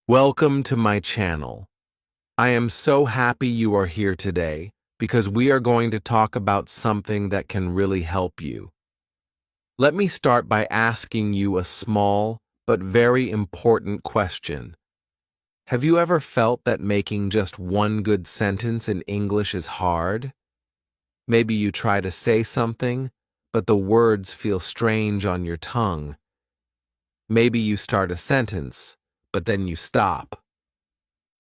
Welcome to my channel. I am so happy you are here today because we are going to talk about something that can really help you. Let me start by asking you a small but very important question. Have you ever felt that making just one good sentence in English is hard? Maybe you try to say something, but the words feel strange on your tongue. Maybe you start a sentence, but then you stop.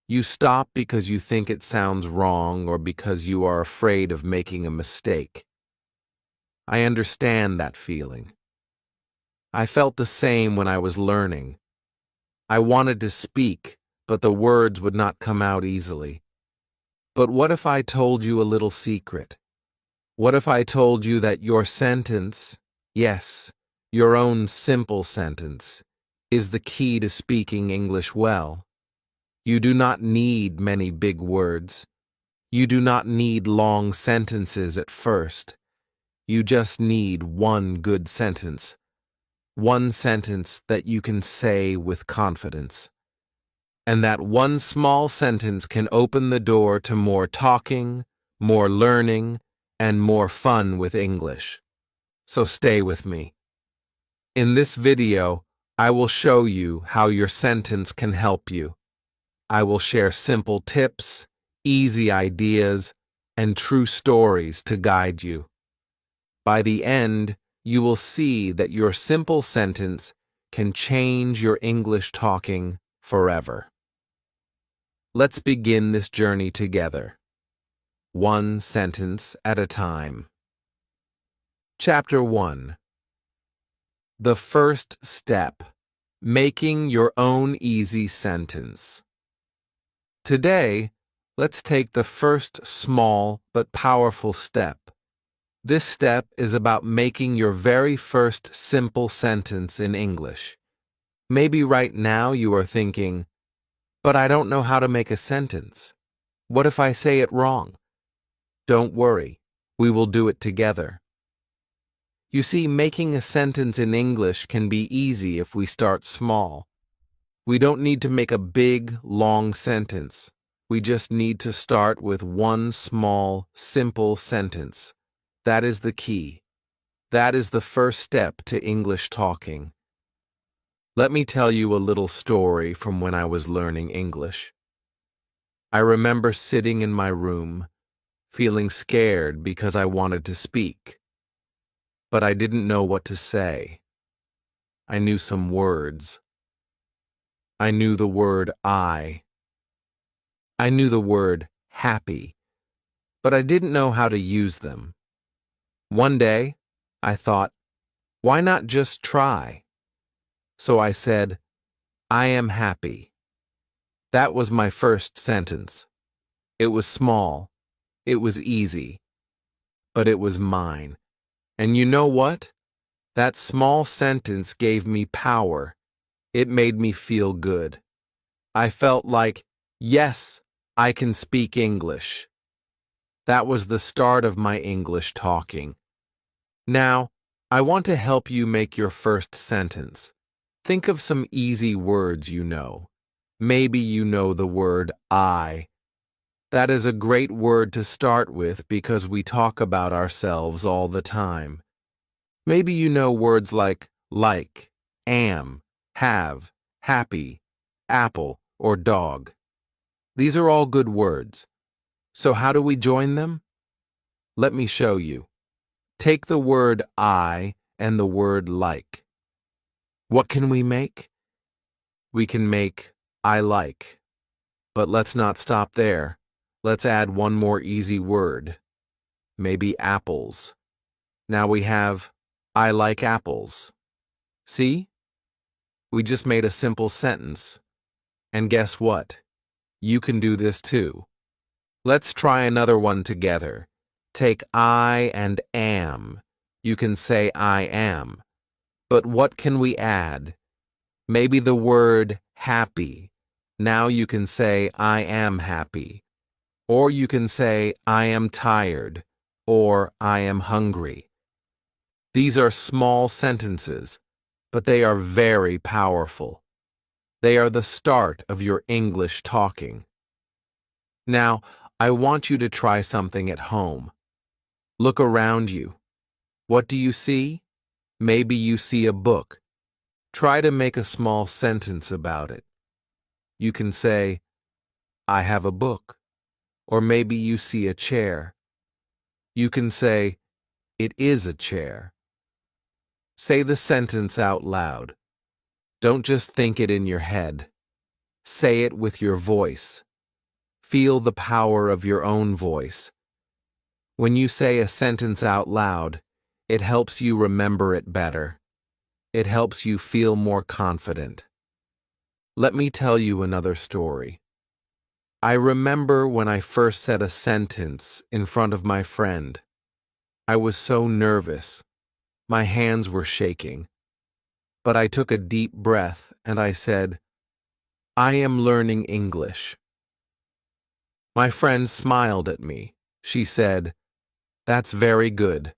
You stop because you think it sounds wrong or because you are afraid of making a mistake. I understand that feeling. I felt the same when I was learning. I wanted to speak, but the words would not come out easily. But what if I told you a little secret? What if I told you that your sentence, yes, your own simple sentence, is the key to speaking English well? You do not need many big words. You do not need long sentences at first. You just need one good sentence. One sentence that you can say with confidence. And that one small sentence can open the door to more talking, more learning, and more fun with English. So stay with me. In this video, I will show you how your sentence can help you. I will share simple tips, easy ideas, and true stories to guide you. By the end, you will see that your simple sentence can change your English talking forever. Let's begin this journey together. One sentence at a time. Chapter 1. The first step: making your own easy sentence. Today, let's take the first small but powerful step. This step is about making your very first simple sentence in English. Maybe right now you are thinking, but I don't know how to make a sentence. What if I say it wrong? Don't worry, we will do it together. You see, making a sentence in English can be easy if we start small. We don't need to make a big, long sentence. We just need to start with one small, simple sentence. That is the key. That is the first step to English talking. Let me tell you a little story from when I was learning English. I remember sitting in my room, feeling scared because I wanted to speak. But I didn't know what to say. I knew some words. I knew the word I. I knew the word happy, but I didn't know how to use them. One day, I thought, why not just try? So I said, I am happy. That was my first sentence. It was small. It was easy. But it was mine. And you know what? That small sentence gave me power. It made me feel good. I felt like, yes, I can speak English. That was the start of my English talking. Now, I want to help you make your first sentence. Think of some easy words you know. Maybe you know the word I. That is a great word to start with because we talk about ourselves all the time. Maybe you know words like, am, have, happy, apple, or dog. These are all good words. So how do we join them? Let me show you. Take the word I and the word like. What can we make? We can make I like. But let's not stop there. Let's add one more easy word. Maybe apples. Now we have I like apples. See? We just made a simple sentence. And guess what? You can do this too. Let's try another one together. Take I and am. You can say I am. But what can we add? Maybe the word happy. Now you can say I am happy. Or you can say I am tired. Or I am hungry. These are small sentences, but they are very powerful. They are the start of your English talking. Now, I want you to try something at home. Look around you. What do you see? Maybe you see a book. Try to make a small sentence about it. You can say, I have a book. Or maybe you see a chair. You can say, it is a chair. Say the sentence out loud. Don't just think it in your head. Say it with your voice. Feel the power of your own voice. When you say a sentence out loud, it helps you remember it better. It helps you feel more confident. Let me tell you another story. I remember when I first said a sentence in front of my friend. I was so nervous. My hands were shaking. But I took a deep breath and I said, I am learning English. My friend smiled at me. She said, that's very good.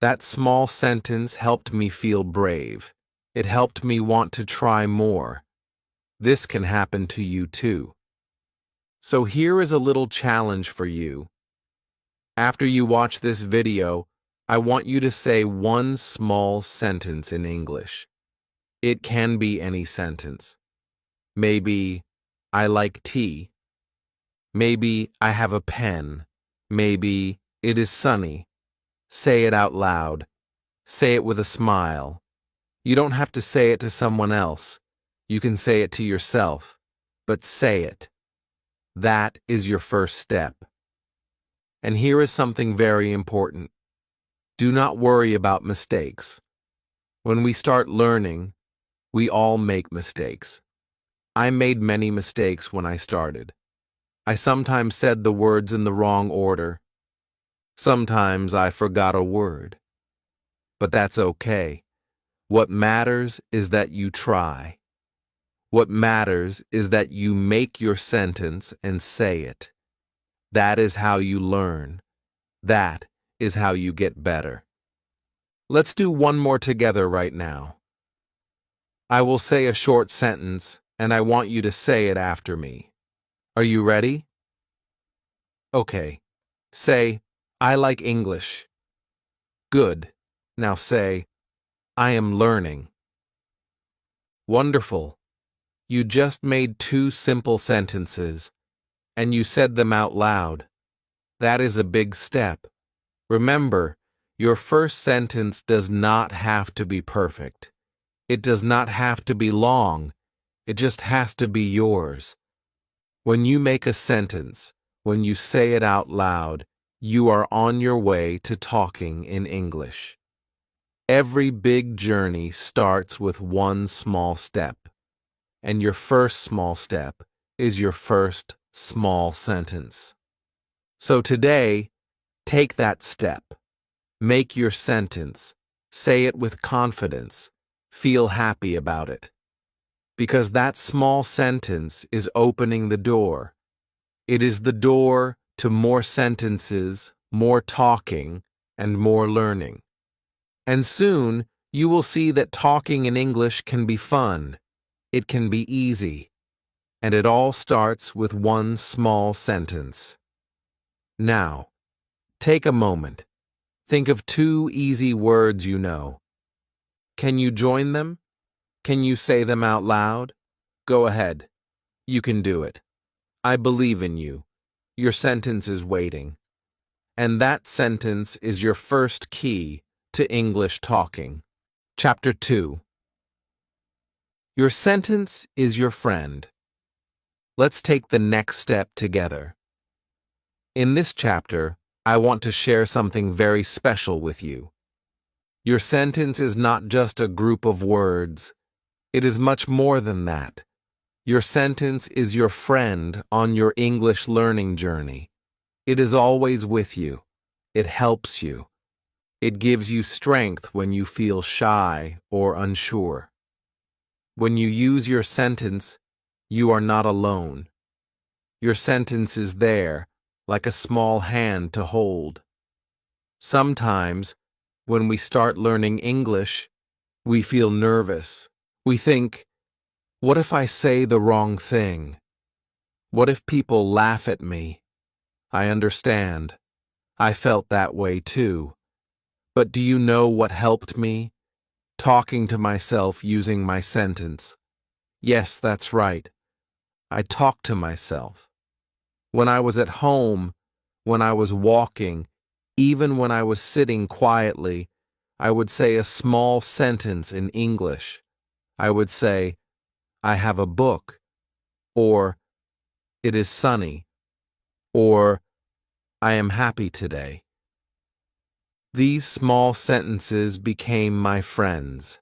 That small sentence helped me feel brave. It helped me want to try more. This can happen to you too. So here is a little challenge for you. After you watch this video, I want you to say one small sentence in English. It can be any sentence. Maybe, I like tea. Maybe, I have a pen. Maybe, it is sunny. Say it out loud. Say it with a smile. You don't have to say it to someone else. You can say it to yourself. But say it. That is your first step. And here is something very important. Do not worry about mistakes. When we start learning, we all make mistakes. I made many mistakes when I started. I sometimes said the words in the wrong order. Sometimes I forgot a word. But that's okay. What matters is that you try. What matters is that you make your sentence and say it. That is how you learn. That is how you get better. Let's do one more together right now. I will say a short sentence, and I want you to say it after me. Are you ready? Okay. Say, I like English. Good. Now say, I am learning. Wonderful. You just made two simple sentences, and you said them out loud. That is a big step. Remember, your first sentence does not have to be perfect. It does not have to be long. It just has to be yours. When you make a sentence, when you say it out loud, you are on your way to talking in English. Every big journey starts with one small step, and your first small step is your first small sentence. So today, take that step. Make your sentence. Say it with confidence. Feel happy about it. Because that small sentence is opening the door. It is the door to more sentences, more talking, and more learning. And soon, you will see that talking in English can be fun. It can be easy. And it all starts with one small sentence. Now, take a moment. Think of two easy words you know. Can you join them? Can you say them out loud? Go ahead. You can do it. I believe in you. Your sentence is waiting. And that sentence is your first key to English talking. Chapter 2. Your sentence is your friend. Let's take the next step together. In this chapter, I want to share something very special with you. Your sentence is not just a group of words. It is much more than that. Your sentence is your friend on your English learning journey. It is always with you. It helps you. It gives you strength when you feel shy or unsure. When you use your sentence, you are not alone. Your sentence is there, like a small hand to hold. Sometimes, when we start learning English, we feel nervous. We think, What if I say the wrong thing? What if people laugh at me? I understand. I felt that way too. But do you know what helped me? Talking to myself using my sentence. Yes, that's right. I talked to myself. When I was at home, when I was walking, even when I was sitting quietly, I would say a small sentence in English. I would say, I have a book, or it is sunny, or I am happy today. These small sentences became my friends.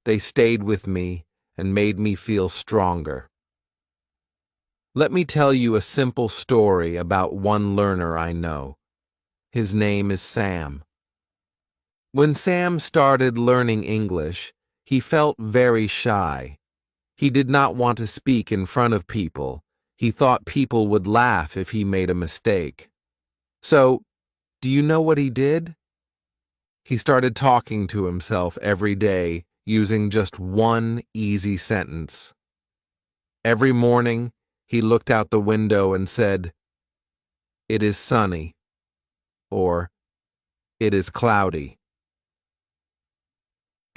They stayed with me and made me feel stronger. Let me tell you a simple story about one learner I know. His name is Sam. When Sam started learning English, he felt very shy. He did not want to speak in front of people. He thought people would laugh if he made a mistake. So, do you know what he did? He started talking to himself every day using just one easy sentence. Every morning, he looked out the window and said, "It is sunny," or "It is cloudy."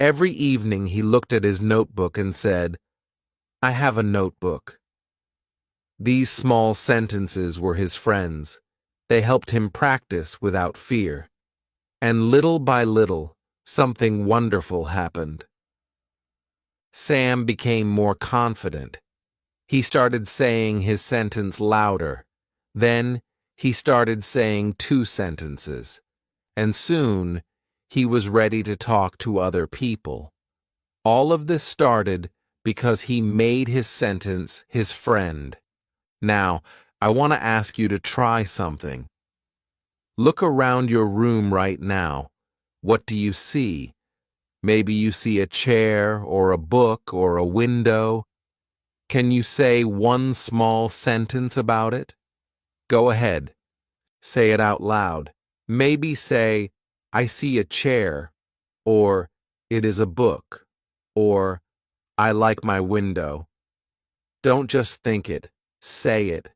Every evening, he looked at his notebook and said, "I have a notebook." These small sentences were his friends. They helped him practice without fear. And little by little, something wonderful happened. Sam became more confident. He started saying his sentence louder. Then he started saying two sentences. And soon he was ready to talk to other people. All of this started because he made his sentence his friend. Now, I want to ask you to try something. Look around your room right now. What do you see? Maybe you see a chair or a book or a window. Can you say one small sentence about it? Go ahead. Say it out loud. Maybe say, "I see a chair," or "It is a book," or "I like my window." Don't just think it. Say it.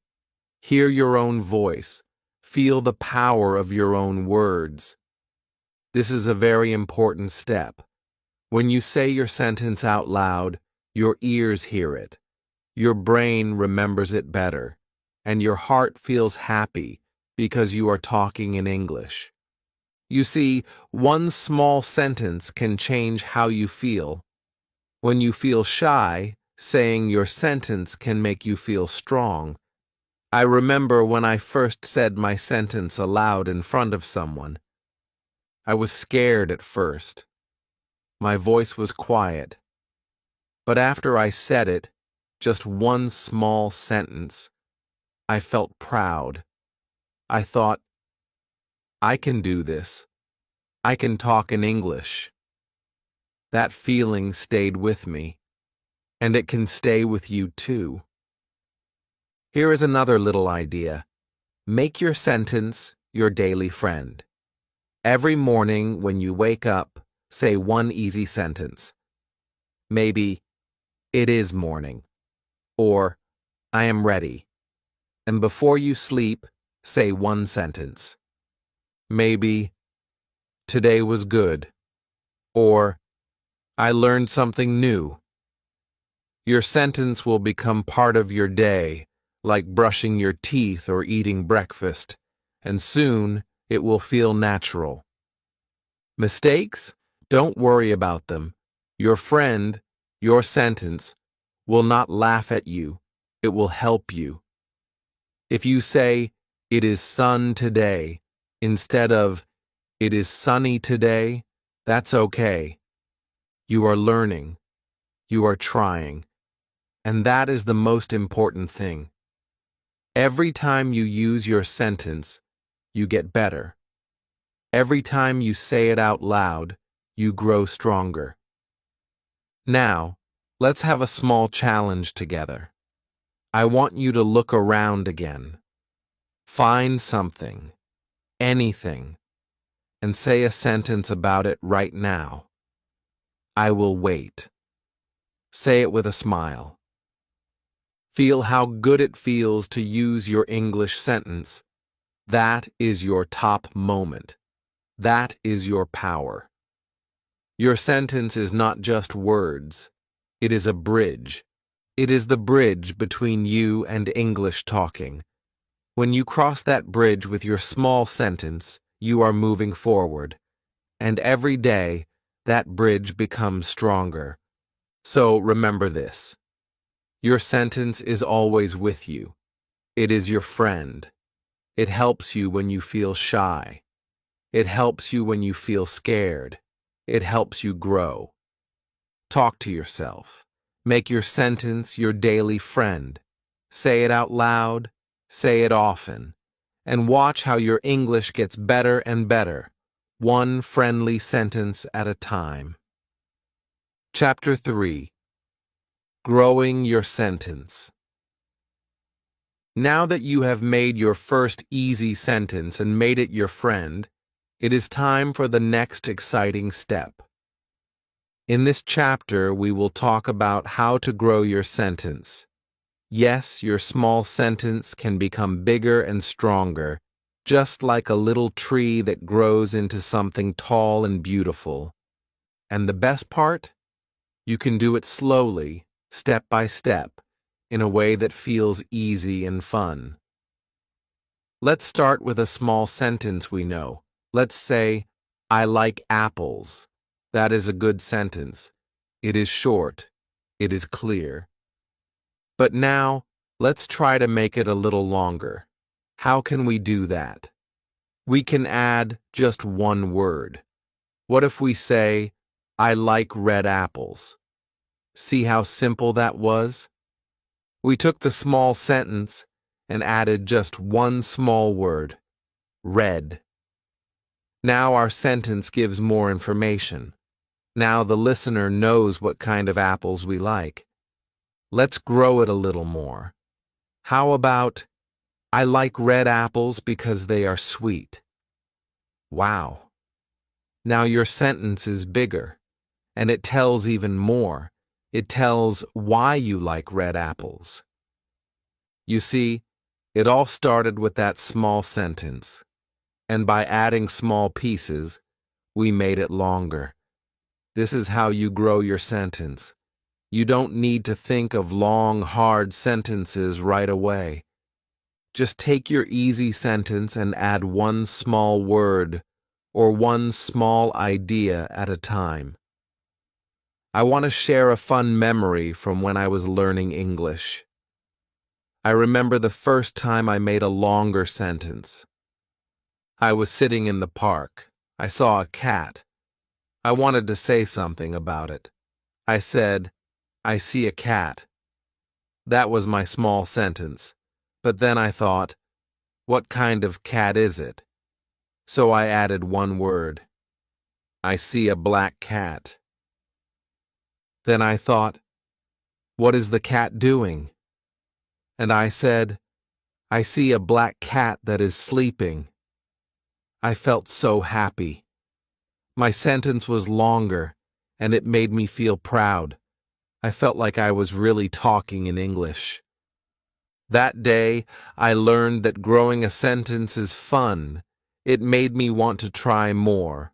Hear your own voice. Feel the power of your own words. This is a very important step. When you say your sentence out loud, your ears hear it. Your brain remembers it better, and your heart feels happy because you are talking in English. You see, one small sentence can change how you feel. When you feel shy, saying your sentence can make you feel strong. I remember when I first said my sentence aloud in front of someone. I was scared at first. My voice was quiet. But after I said it, just one small sentence, I felt proud. I thought, I can do this. I can talk in English. That feeling stayed with me, and it can stay with you too. Here is another little idea. Make your sentence your daily friend. Every morning when you wake up, say one easy sentence. Maybe, "It is morning," or "I am ready." And before you sleep, say one sentence. Maybe, "Today was good," or "I learned something new." Your sentence will become part of your day, like brushing your teeth or eating breakfast, and soon it will feel natural. Mistakes? Don't worry about them. Your friend, your sentence, will not laugh at you. It will help you. If you say, "It is sun today," instead of, "It is sunny today," that's okay. You are learning. You are trying. And that is the most important thing. Every time you use your sentence, you get better. Every time you say it out loud, you grow stronger. Now, let's have a small challenge together. I want you to look around again. Find something, anything, and say a sentence about it right now. I will wait. Say it with a smile. Feel how good it feels to use your English sentence. That is your top moment. That is your power. Your sentence is not just words. It is a bridge. It is the bridge between you and English talking. When you cross that bridge with your small sentence, you are moving forward. And every day, that bridge becomes stronger. So remember this. Your sentence is always with you. It is your friend. It helps you when you feel shy. It helps you when you feel scared. It helps you grow. Talk to yourself. Make your sentence your daily friend. Say it out loud. Say it often. And watch how your English gets better and better, one friendly sentence at a time. Chapter 3. Growing your sentence. Now that you have made your first easy sentence and made it your friend, it is time for the next exciting step. In this chapter, we will talk about how to grow your sentence. Yes, your small sentence can become bigger and stronger, just like a little tree that grows into something tall and beautiful. And the best part? You can do it slowly, step by step, in a way that feels easy and fun. Let's start with a small sentence we know. Let's say, I like apples. That is a good sentence. It is short. It is clear. But now, let's try to make it a little longer. How can we do that? We can add just one word. What if we say, I like red apples? See how simple that was? We took the small sentence and added just one small word, red. Now our sentence gives more information. Now the listener knows what kind of apples we like. Let's grow it a little more. How about, I like red apples because they are sweet. Wow. Now your sentence is bigger, and it tells even more. It tells why you like red apples. You see, it all started with that small sentence, and by adding small pieces, we made it longer. This is how you grow your sentence. You don't need to think of long, hard sentences right away. Just take your easy sentence and add one small word or one small idea at a time. I want to share a fun memory from when I was learning English. I remember the first time I made a longer sentence. I was sitting in the park. I saw a cat. I wanted to say something about it. I said, I see a cat. That was my small sentence. But then I thought, what kind of cat is it? So I added one word. I see a black cat. Then I thought, what is the cat doing? And I said, I see a black cat that is sleeping. I felt so happy. My sentence was longer, and it made me feel proud. I felt like I was really talking in English. That day, I learned that growing a sentence is fun. It made me want to try more.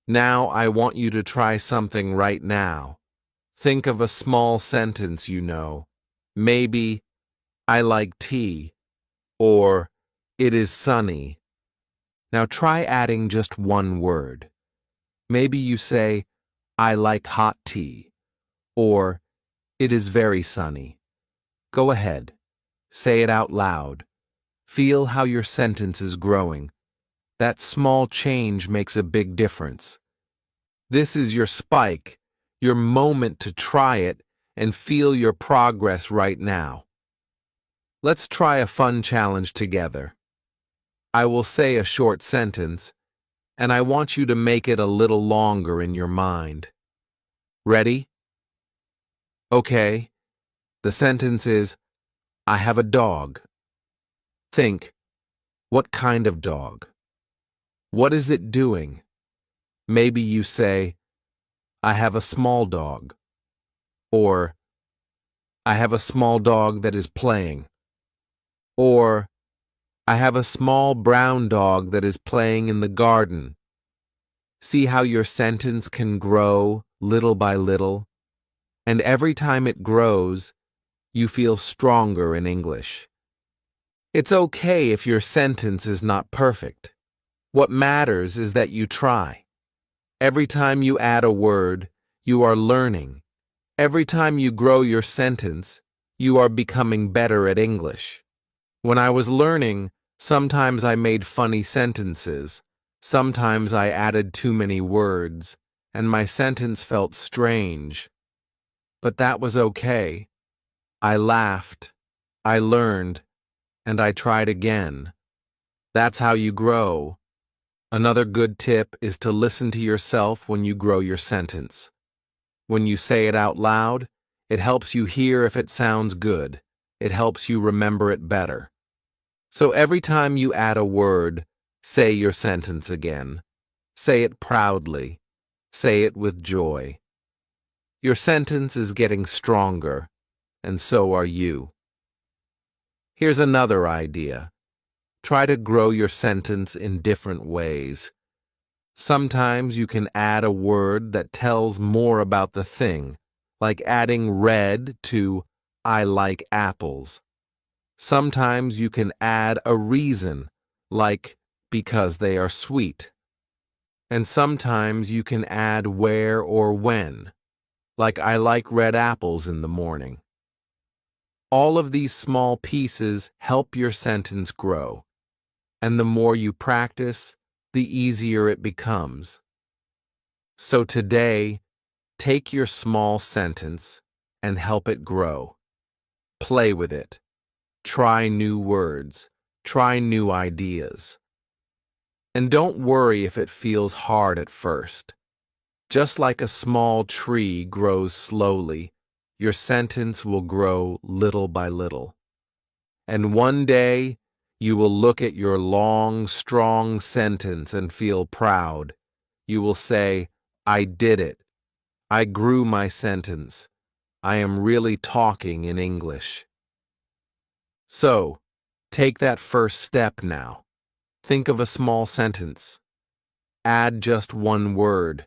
Now I want you to try something right now. Think of a small sentence you know. Maybe, I like tea, or it is sunny. Now try adding just one word. Maybe you say, I like hot tea, or it is very sunny. Go ahead. Say it out loud. Feel how your sentence is growing. That small change makes a big difference. This is your spike, your moment to try it and feel your progress right now. Let's try a fun challenge together. I will say a short sentence, and I want you to make it a little longer in your mind. Ready? Okay. The sentence is, I have a dog. Think, what kind of dog? What is it doing? Maybe you say, I have a small dog. Or, I have a small dog that is playing. Or, I have a small brown dog that is playing in the garden. See how your sentence can grow little by little? And every time it grows, you feel stronger in English. It's okay if your sentence is not perfect. What matters is that you try. Every time you add a word, you are learning. Every time you grow your sentence, you are becoming better at English. When I was learning, sometimes I made funny sentences. Sometimes I added too many words, and my sentence felt strange. But that was okay. I laughed, I learned, and I tried again. That's how you grow. Another good tip is to listen to yourself when you grow your sentence. When you say it out loud, it helps you hear if it sounds good. It helps you remember it better. So every time you add a word, say your sentence again. Say it proudly. Say it with joy. Your sentence is getting stronger, and so are you. Here's another idea. Try to grow your sentence in different ways. Sometimes you can add a word that tells more about the thing, like adding red to I like apples. Sometimes you can add a reason, like because they are sweet. And sometimes you can add where or when, like I like red apples in the morning. All of these small pieces help your sentence grow, and the more you practice, the easier it becomes. So today, take your small sentence and help it grow. Play with it. Try new words. Try new ideas. And don't worry if it feels hard at first. Just like a small tree grows slowly, your sentence will grow little by little. And one day, you will look at your long, strong sentence and feel proud. You will say, I did it. I grew my sentence. I am really talking in English. So, take that first step now. Think of a small sentence. Add just one word.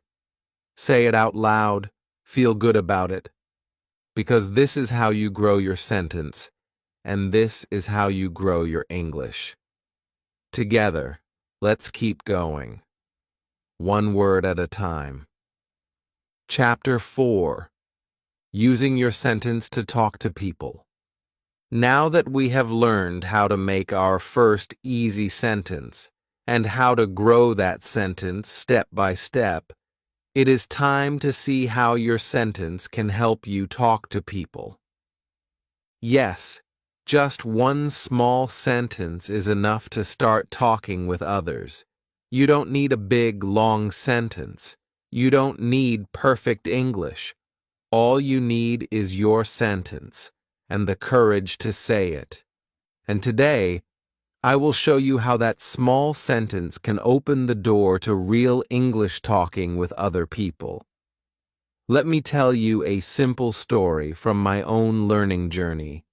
Say it out loud. Feel good about it. Because this is how you grow your sentence, and this is how you grow your English. Together, let's keep going. One word at a time. Chapter 4. Using your sentence to talk to people. Now that we have learned how to make our first easy sentence and how to grow that sentence step by step, it is time to see how your sentence can help you talk to people. Yes, just one small sentence is enough to start talking with others. You don't need a big, long sentence. You don't need perfect English. All you need is your sentence and the courage to say it. And today, I will show you how that small sentence can open the door to real English talking with other people. Let me tell you a simple story from my own learning journey.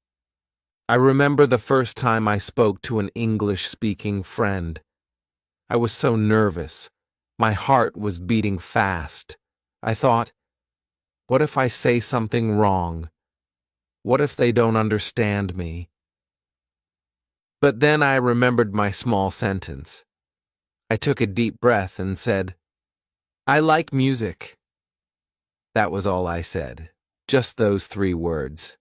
I remember the first time I spoke to an English-speaking friend. I was so nervous. My heart was beating fast. I thought, what if I say something wrong? What if they don't understand me? But then I remembered my small sentence. I took a deep breath and said, I like music. That was all I said, just those 3 words.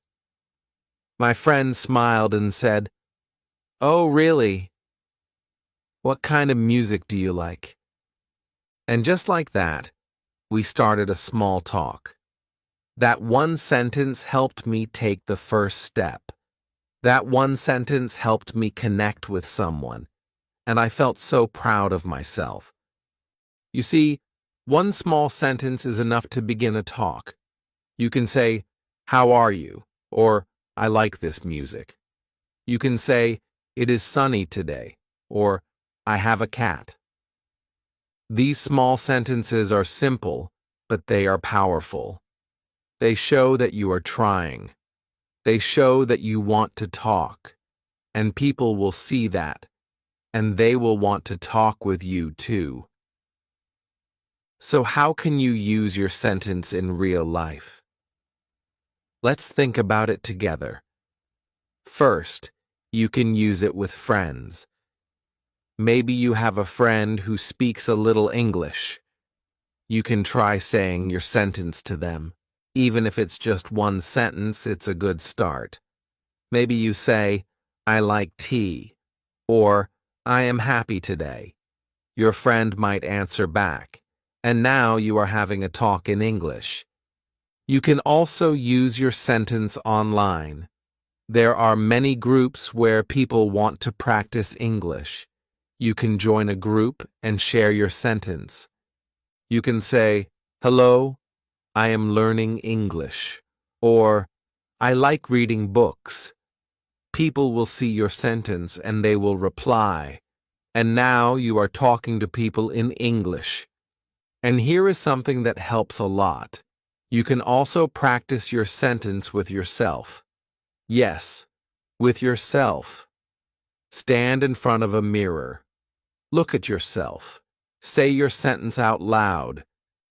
My friend smiled and said, Oh, really? What kind of music do you like? And just like that, we started a small talk. That one sentence helped me take the first step. That one sentence helped me connect with someone, and I felt so proud of myself. You see, one small sentence is enough to begin a talk. You can say, How are you? Or, I like this music. You can say, It is sunny today. Or, I have a cat. These small sentences are simple, but they are powerful. They show that you are trying. They show that you want to talk. And people will see that, and they will want to talk with you too. So how can you use your sentence in real life? Let's think about it together. First, you can use it with friends. Maybe you have a friend who speaks a little English. You can try saying your sentence to them. Even if it's just one sentence, it's a good start. Maybe you say, I like tea, or I am happy today. Your friend might answer back, and now you are having a talk in English. You can also use your sentence online. There are many groups where people want to practice English. You can join a group and share your sentence. You can say, hello, I am learning English, or I like reading books. People will see your sentence and they will reply. And now you are talking to people in English. And here is something that helps a lot. You can also practice your sentence with yourself. Yes, with yourself. Stand in front of a mirror. Look at yourself. Say your sentence out loud.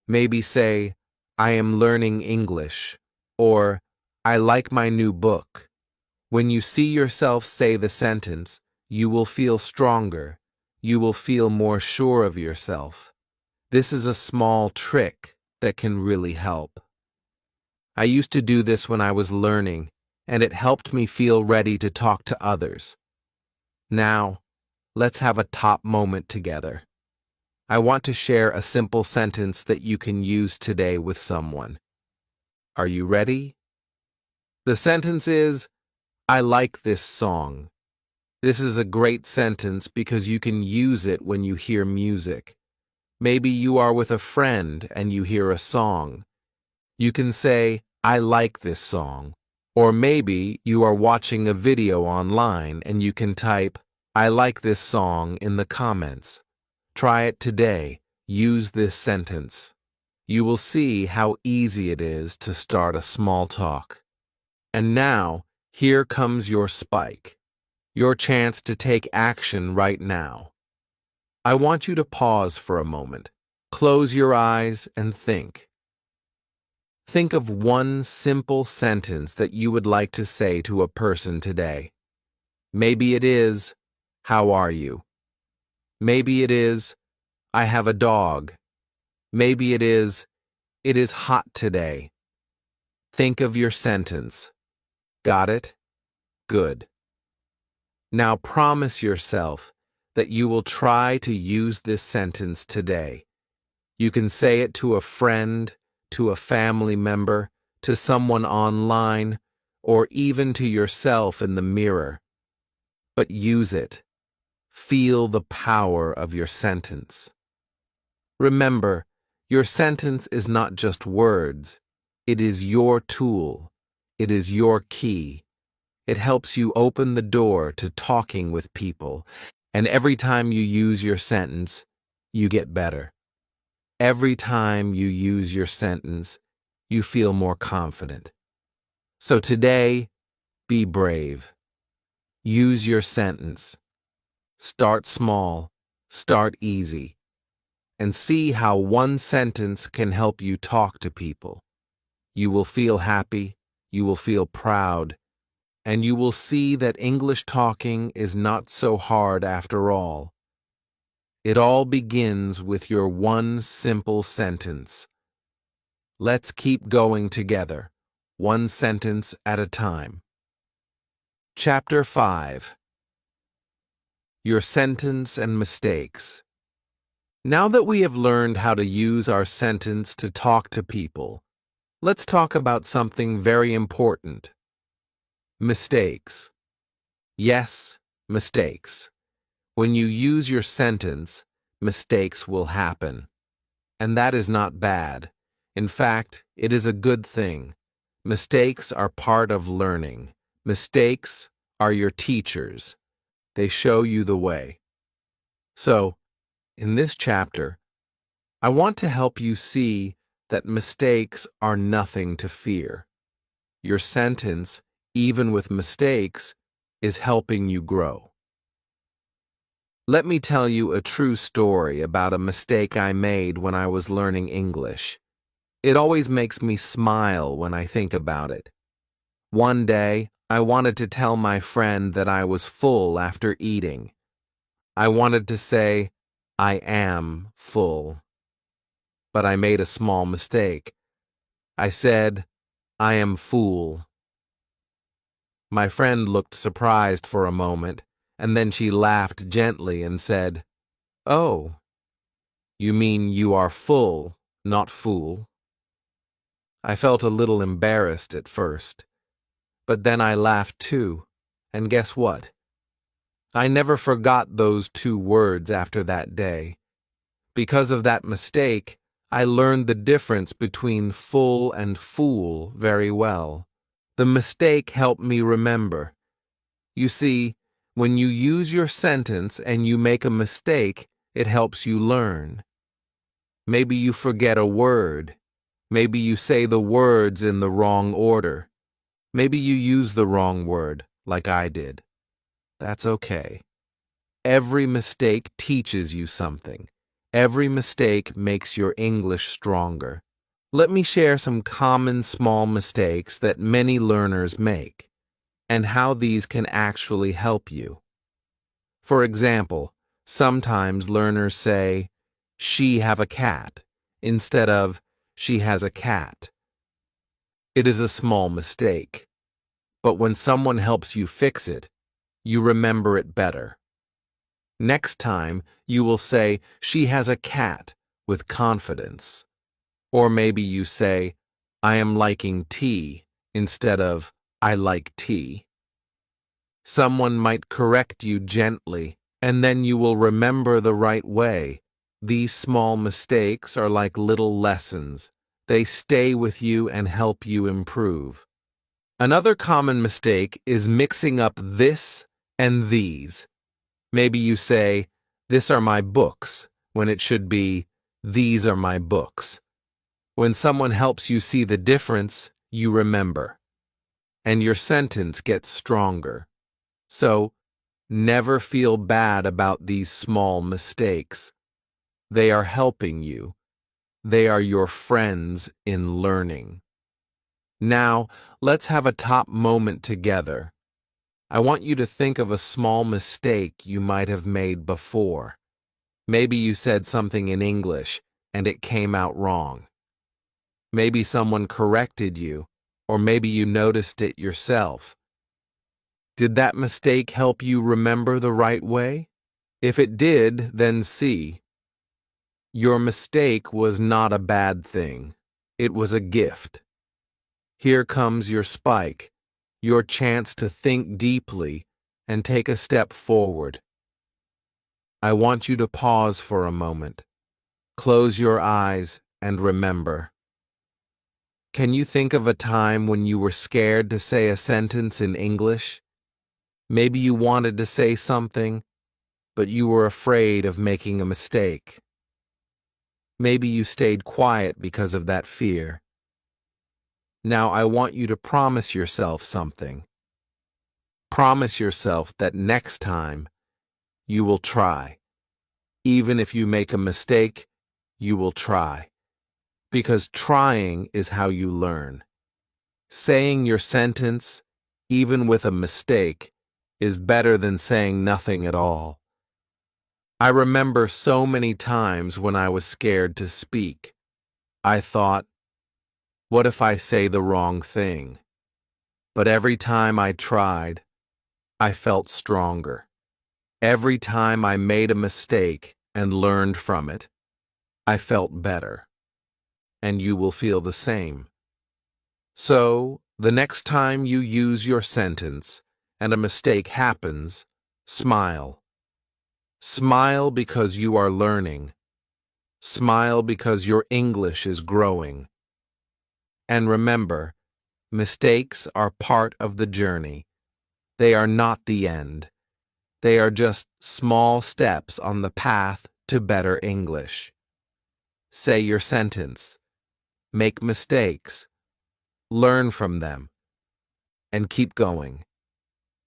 Maybe say, I am learning English, or I like my new book. When you see yourself say the sentence, you will feel stronger. You will feel more sure of yourself. This is a small trick that can really help. I used to do this when I was learning, and it helped me feel ready to talk to others. Now, let's have a top moment together. I want to share a simple sentence that you can use today with someone. Are you ready? The sentence is, I like this song. This is a great sentence because you can use it when you hear music. Maybe you are with a friend and you hear a song. You can say, I like this song. Or maybe you are watching a video online and you can type, I like this song in the comments. Try it today. Use this sentence. You will see how easy it is to start a small talk. And now, here comes your spike. Your chance to take action right now. I want you to pause for a moment. Close your eyes and think. Think of one simple sentence that you would like to say to a person today. Maybe it is, how are you? Maybe it is, I have a dog. Maybe it is hot today. Think of your sentence. Got it? Good. Now promise yourself that you will try to use this sentence today. You can say it to a friend, to a family member, to someone online, or even to yourself in the mirror. But use it. Feel the power of your sentence. Remember, your sentence is not just words. It is your tool. It is your key. It helps you open the door to talking with people, and every time you use your sentence, you get better. Every time you use your sentence, you feel more confident. So today, be brave. Use your sentence. Start small, start easy, and see how one sentence can help you talk to people. You will feel happy, you will feel proud, and you will see that English talking is not so hard after all. It all begins with your one simple sentence. Let's keep going together, one sentence at a time. Chapter 5. Your sentence and mistakes. Now that we have learned how to use our sentence to talk to people, let's talk about something very important. Mistakes. Yes, mistakes. When you use your sentence, mistakes will happen. And that is not bad. In fact, it is a good thing. Mistakes are part of learning. Mistakes are your teachers. They show you the way. So, in this chapter, I want to help you see that mistakes are nothing to fear. Your sentence, even with mistakes, is helping you grow. Let me tell you a true story about a mistake I made when I was learning English. It always makes me smile when I think about it. One day, I wanted to tell my friend that I was full after eating. I wanted to say, I am full. But I made a small mistake. I said, I am fool. My friend looked surprised for a moment, and then she laughed gently and said, Oh, you mean you are full, not fool? I felt a little embarrassed at first, but then I laughed too, and guess what? I never forgot those 2 words after that day. Because of that mistake, I learned the difference between full and fool very well. The mistake helped me remember. You see, when you use your sentence and you make a mistake, it helps you learn. Maybe you forget a word. Maybe you say the words in the wrong order. Maybe you use the wrong word, like I did. That's okay. Every mistake teaches you something. Every mistake makes your English stronger. Let me share some common small mistakes that many learners make, and how these can actually help you. For example, sometimes learners say, she have a cat, instead of, she has a cat. It is a small mistake, but when someone helps you fix it, you remember it better. Next time, you will say, she has a cat, with confidence. Or maybe you say, I am liking tea, instead of, I like tea. Someone might correct you gently, and then you will remember the right way. These small mistakes are like little lessons. They stay with you and help you improve. Another common mistake is mixing up this and these. Maybe you say, "This are my books," when it should be, "These are my books." When someone helps you see the difference, you remember, and your sentence gets stronger. So, never feel bad about these small mistakes. They are helping you. They are your friends in learning. Now, let's have a top moment together. I want you to think of a small mistake you might have made before. Maybe you said something in English and it came out wrong. Maybe someone corrected you, or maybe you noticed it yourself. Did that mistake help you remember the right way? If it did, then see. Your mistake was not a bad thing. It was a gift. Here comes your spike, your chance to think deeply and take a step forward. I want you to pause for a moment. Close your eyes and remember. Can you think of a time when you were scared to say a sentence in English? Maybe you wanted to say something, but you were afraid of making a mistake. Maybe you stayed quiet because of that fear. Now I want you to promise yourself something. Promise yourself that next time you will try. Even if you make a mistake, you will try. Because trying is how you learn. Saying your sentence, even with a mistake, is better than saying nothing at all. I remember so many times when I was scared to speak. I thought, what if I say the wrong thing? But every time I tried, I felt stronger. Every time I made a mistake and learned from it, I felt better. And you will feel the same. So, the next time you use your sentence and a mistake happens, smile. Smile because you are learning. Smile because your English is growing. And remember, mistakes are part of the journey. They are not the end. They are just small steps on the path to better English. Say your sentence. make mistakes, learn from them, and keep going.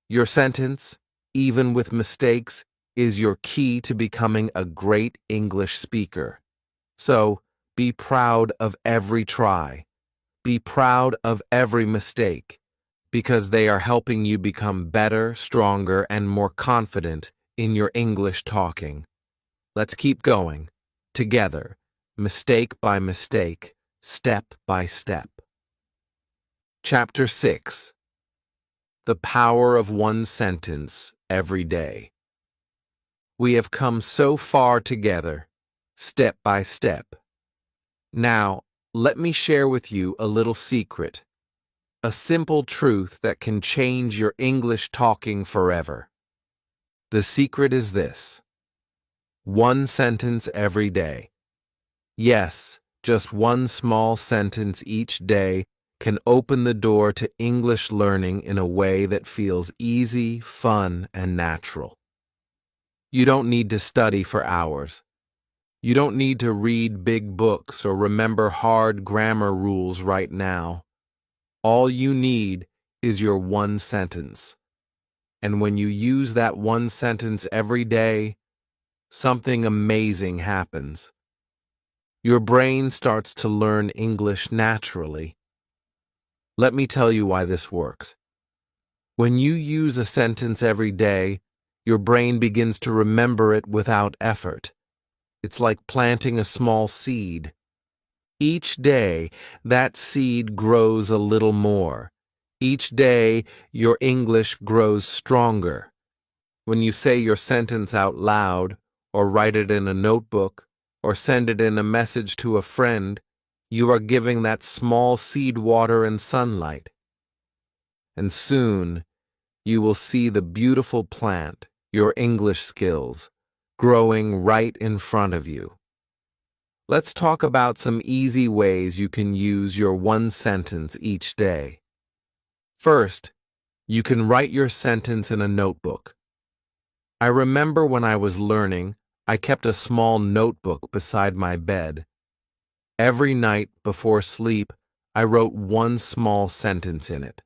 Your sentence, even with mistakes, is your key to becoming a great English speaker. So, be proud of every try. Be proud of every mistake, because they are helping you become better, stronger, and more confident in your English talking. Let's keep going, together, mistake by mistake, step by step. Chapter 6. The Power of One Sentence Every Day. We have come so far together, step by step. Now, let me share with you a little secret, a simple truth that can change your English talking forever. The secret is this: one sentence every day. Yes, just one small sentence each day can open the door to English learning in a way that feels easy, fun, and natural. You don't need to study for hours. You don't need to read big books or remember hard grammar rules right now. All you need is your one sentence. And when you use that one sentence every day, something amazing happens. Your brain starts to learn English naturally. Let me tell you why this works. When you use a sentence every day, your brain begins to remember it without effort. It's like planting a small seed. Each day, that seed grows a little more. Each day, your English grows stronger. When you say your sentence out loud, or write it in a notebook, or send it in a message to a friend, you are giving that small seed water and sunlight. And soon, you will see the beautiful plant, your English skills, growing right in front of you. Let's talk about some easy ways you can use your one sentence each day. First, you can write your sentence in a notebook. I remember when I was learning, I kept a small notebook beside my bed. Every night before sleep, I wrote one small sentence in it.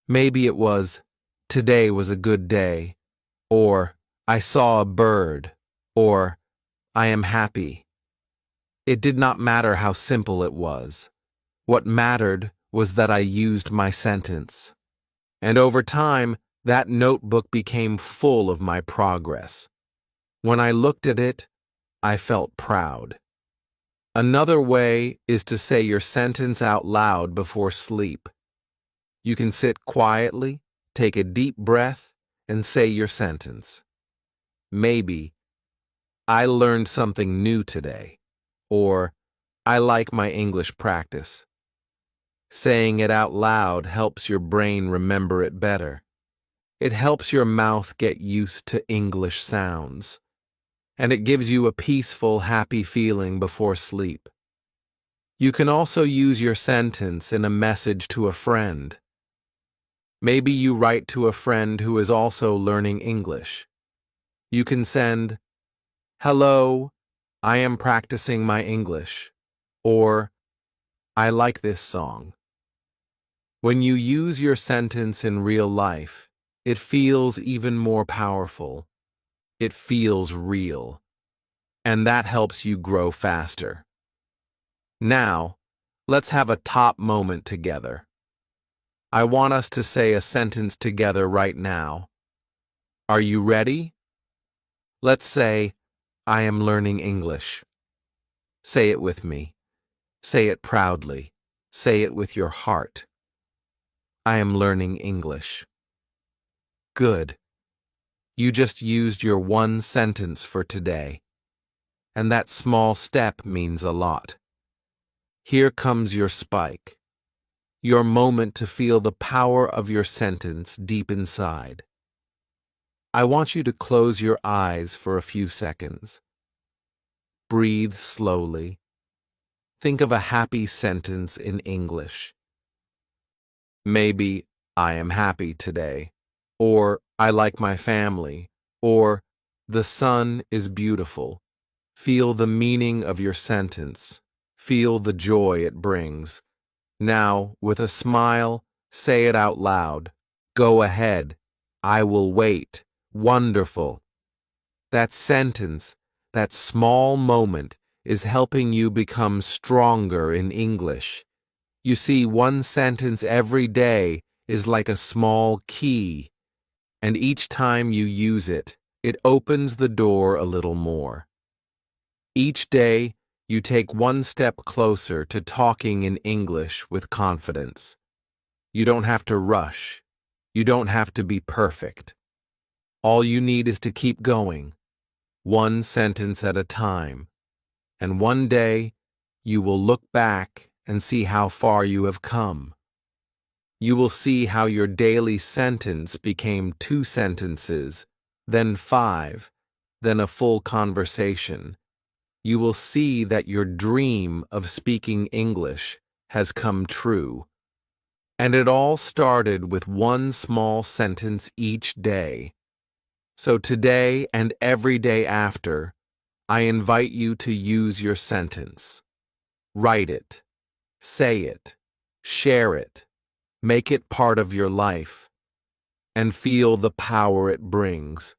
Maybe it was, "Today was a good day," or "I saw a bird," or "I am happy." It did not matter how simple it was. What mattered was that I used my sentence. And over time, that notebook became full of my progress. When I looked at it, I felt proud. Another way is to say your sentence out loud before sleep. You can sit quietly, take a deep breath, and say your sentence. Maybe, "I learned something new today," or "I like my English practice." Saying it out loud helps your brain remember it better. It helps your mouth get used to English sounds. And it gives you a peaceful, happy feeling before sleep. You can also use your sentence in a message to a friend. Maybe you write to a friend who is also learning English. You can send, "Hello, I am practicing my English," or "I like this song." When you use your sentence in real life, it feels even more powerful. It feels real. And that helps you grow faster. Now, let's have a top moment together. I want us to say a sentence together right now. Are you ready? Let's say, "I am learning English." Say it with me. Say it proudly. Say it with your heart. I am learning English. Good. You just used your one sentence for today. And that small step means a lot. Here comes your spike. Your moment to feel the power of your sentence deep inside. I want you to close your eyes for a few seconds. Breathe slowly. Think of a happy sentence in English. Maybe, "I am happy today," or "I like my family," or "The sun is beautiful." Feel the meaning of your sentence. Feel the joy it brings. Now, with a smile, say it out loud. Go ahead. I will wait. Wonderful. That sentence, that small moment, is helping you become stronger in English. You see, one sentence every day is like a small key, and each time you use it, it opens the door a little more. Each day, you take one step closer to talking in English with confidence. You don't have to rush. You don't have to be perfect. All you need is to keep going, one sentence at a time. And one day, you will look back and see how far you have come. You will see how your daily sentence became 2 sentences, then 5, then a full conversation. You will see that your dream of speaking English has come true. And it all started with one small sentence each day. So today and every day after, I invite you to use your sentence. Write it, say it, share it, make it part of your life, and feel the power it brings.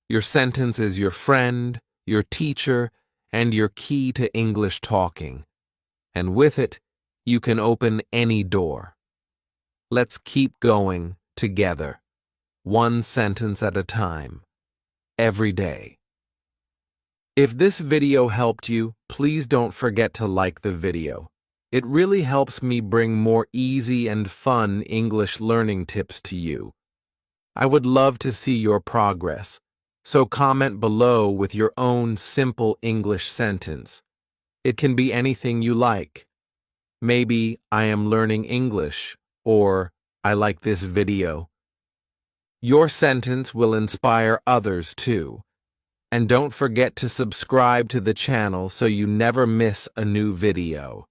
Your sentence is your friend, your teacher, and your key to English talking. And with it, you can open any door. Let's keep going together, one sentence at a time, every day. If this video helped you, please don't forget to like the video. It really helps me bring more easy and fun English learning tips to you. I would love to see your progress, so comment below with your own simple English sentence. It can be anything you like. Maybe I am learning English, or I like this video. Your sentence will inspire others too. And don't forget to subscribe to the channel so you never miss a new video.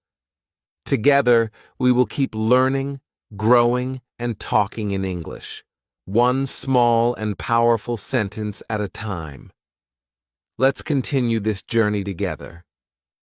Together, we will keep learning, growing, and talking in English, one small and powerful sentence at a time. Let's continue this journey together.